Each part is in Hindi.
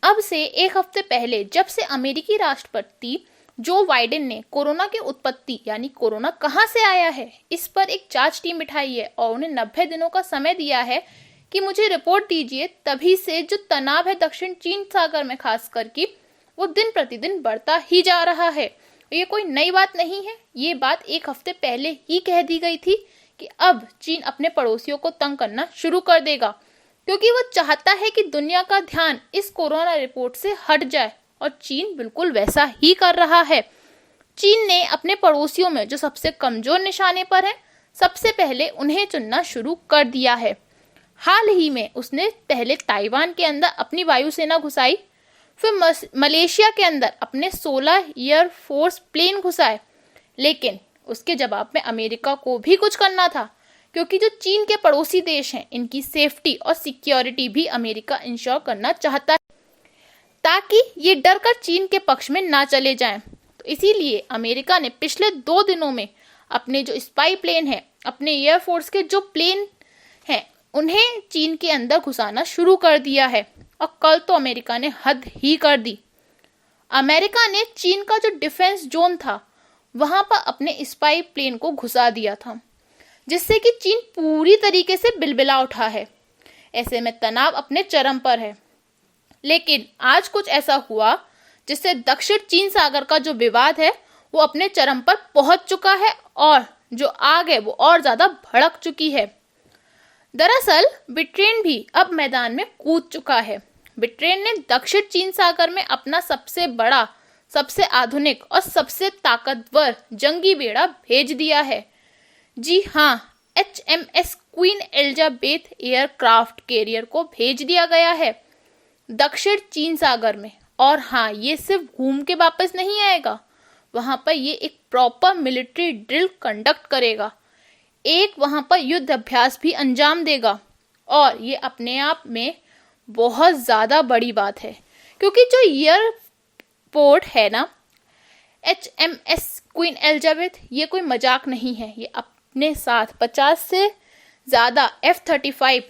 अब से एक हफ्ते पहले जब से अमेरिकी राष्ट्रपति जो बाइडेन ने कोरोना की उत्पत्ति यानी कोरोना कहां से आया है इस पर एक जांच टीम बिठाई है और उन्हें 90 दिनों का समय दिया है कि मुझे रिपोर्ट दीजिए, तभी से जो तनाव है दक्षिण चीन सागर में खास करके वो दिन प्रतिदिन बढ़ता ही जा रहा है। ये कोई नई बात नहीं है, ये बात एक हफ्ते पहले ही कह दी गई थी कि अब चीन अपने पड़ोसियों को तंग करना शुरू कर देगा, क्योंकि वो चाहता है कि दुनिया का ध्यान इस कोरोना रिपोर्ट से हट जाए और चीन बिल्कुल वैसा ही कर रहा है। चीन ने अपने पड़ोसियों में जो सबसे कमजोर निशाने पर है सबसे पहले उन्हें चुनना शुरू कर दिया है। हाल ही में उसने पहले ताइवान के अंदर अपनी वायुसेना घुसाई, फिर मलेशिया के अंदर अपने 16 एयरफोर्स प्लेन घुसाए, लेकिन उसके जवाब में अमेरिका को भी कुछ करना था, क्योंकि जो चीन के पड़ोसी देश हैं इनकी सेफ्टी और सिक्योरिटी भी अमेरिका इंश्योर करना चाहता है ताकि ये डर कर चीन के पक्ष में ना चले जाएं। तो इसीलिए अमेरिका ने पिछले 2 दिनों में अपने जो स्पाई प्लेन है, अपने एयरफोर्स के जो प्लेन हैं उन्हें चीन के अंदर घुसाना शुरू कर दिया है। और कल तो अमेरिका ने हद ही कर दी। अमेरिका ने चीन का जो डिफेंस जोन था वहां पर अपने स्पाई प्लेन को घुसा दिया था, जिससे कि चीन पूरी तरीके से बिलबिला उठा है। ऐसे में तनाव अपने चरम पर है। लेकिन आज कुछ ऐसा हुआ जिससे दक्षिण चीन सागर का जो विवाद है वो अपने चरम पर पहुंच चुका है और जो आग है वो और ज्यादा भड़क चुकी है। दरअसल ब्रिटेन भी अब मैदान में कूद चुका है। ब्रिटेन ने दक्षिण चीन सागर में अपना सबसे बड़ा, सबसे आधुनिक और सबसे ताकतवर जंगी बेड़ा भेज दिया है। जी हाँ, HMS queen Elizabeth aircraft carrier को भेज दिया गया है दक्षिण चीन सागर में। और हाँ, ये सिर्फ घूम के वापस नहीं आएगा, वहां पर ये एक प्रॉपर मिलिट्री ड्रिल कंडक्ट करेगा, एक वहां पर युद्ध अभ्यास भी अंजाम देगा। और ये अपने आप में बहुत ज्यादा बड़ी बात है, क्योंकि जो एयरपोर्ट है ना HMS क्वीन एलिजाबेथ, ये कोई मजाक नहीं है। ये अपने साथ 50 से ज्यादा F-35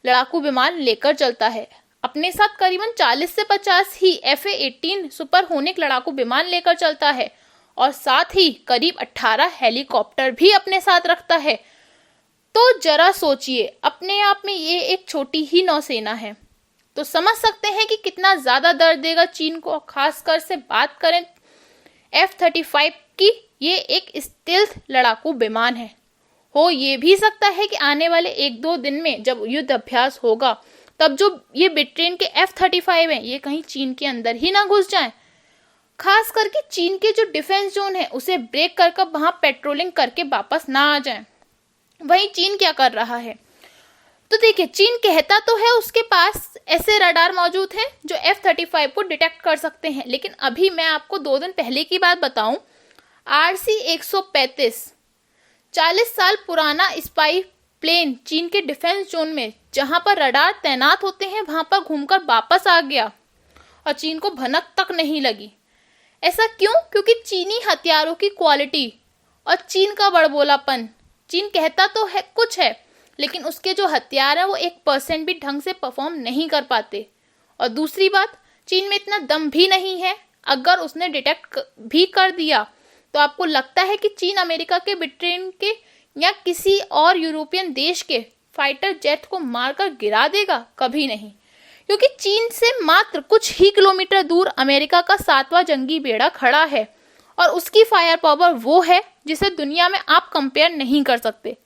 लड़ाकू विमान लेकर चलता है। अपने साथ करीबन 40 से 50 ही FA-18 सुपरसोनिक लड़ाकू विमान लेकर चलता है और साथ ही करीब 18 हेलीकॉप्टर भी अपने साथ रखता है। तो जरा सोचिए, अपने आप में ये एक छोटी ही नौसेना है, तो समझ सकते हैं कि कितना ज्यादा दर्द देगा चीन को। खासकर से बात करें F-35 की, ये एक स्टेल्थ लड़ाकू विमान है। हो ये भी सकता है कि आने वाले 1-2 दिन में जब युद्ध अभ्यास होगा तब जो ये ब्रिटेन के F-35 हैं ये कहीं चीन के अंदर ही ना घुस जाएं। खास करके चीन के जो डिफेंस जोन है उसे ब्रेक कर वहां पेट्रोलिंग करके वापस ना आ जाएं। वहीं चीन क्या कर रहा है, तो देखिए, चीन कहता तो है उसके पास ऐसे रडार मौजूद हैं जो F-35 को डिटेक्ट कर सकते हैं, लेकिन अभी मैं आपको 2 दिन पहले की बात बताऊं, RC-135 40 साल पुराना स्पाई प्लेन चीन के डिफेंस जोन में जहां पर रडार तैनात होते हैं वहां पर घूमकर वापस आ गया और चीन को भनक तक नहीं लगी। ऐसा क्यों? क्योंकि चीनी हथियारों की क्वालिटी और चीन का बड़बोलापन। चीन कहता तो है कुछ है, लेकिन उसके जो हथियार है वो 1% भी ढंग से परफॉर्म नहीं कर पाते। और दूसरी बात, चीन में इतना दम भी नहीं है। अगर उसने डिटेक्ट भी कर दिया तो आपको लगता है कि चीन अमेरिका के, ब्रिटेन के या किसी और यूरोपियन देश के फाइटर जेट को मारकर गिरा देगा? कभी नहीं, क्योंकि चीन से मात्र कुछ ही किलोमीटर दूर अमेरिका का 7वां जंगी बेड़ा खड़ा है और उसकी फायर पावर वो है जिसे दुनिया में आप कंपेयर नहीं कर सकते।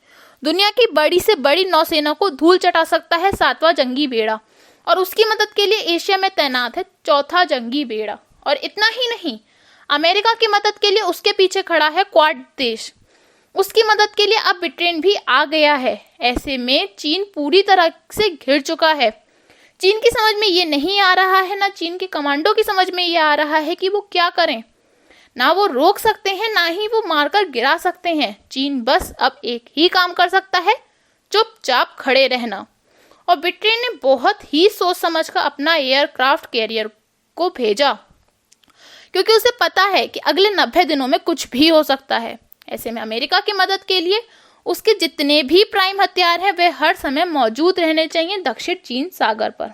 दुनिया की बड़ी से बड़ी नौसेना को धूल चटा सकता है 7वां जंगी बेड़ा, और उसकी मदद के लिए एशिया में तैनात है 4था जंगी बेड़ा। और इतना ही नहीं, अमेरिका की मदद के लिए उसके पीछे खड़ा है क्वाड देश, उसकी मदद के लिए अब ब्रिटेन भी आ गया है। ऐसे में चीन पूरी तरह से घिर चुका है। चीन की समझ में ये नहीं आ रहा है, ना चीन के कमांडो की समझ में ये आ रहा है कि वो क्या करें। ना वो रोक सकते हैं, ना ही वो मारकर गिरा सकते हैं। चीन बस अब एक ही काम कर सकता है, चुपचाप खड़े रहना। और ब्रिटेन ने बहुत ही सोच समझ कर अपना एयरक्राफ्ट कैरियर को भेजा, क्योंकि उसे पता है कि अगले 90 दिनों में कुछ भी हो सकता है। ऐसे में अमेरिका की मदद के लिए उसके जितने भी प्राइम हथियार हैं वे हर समय मौजूद रहने चाहिए दक्षिण चीन सागर पर।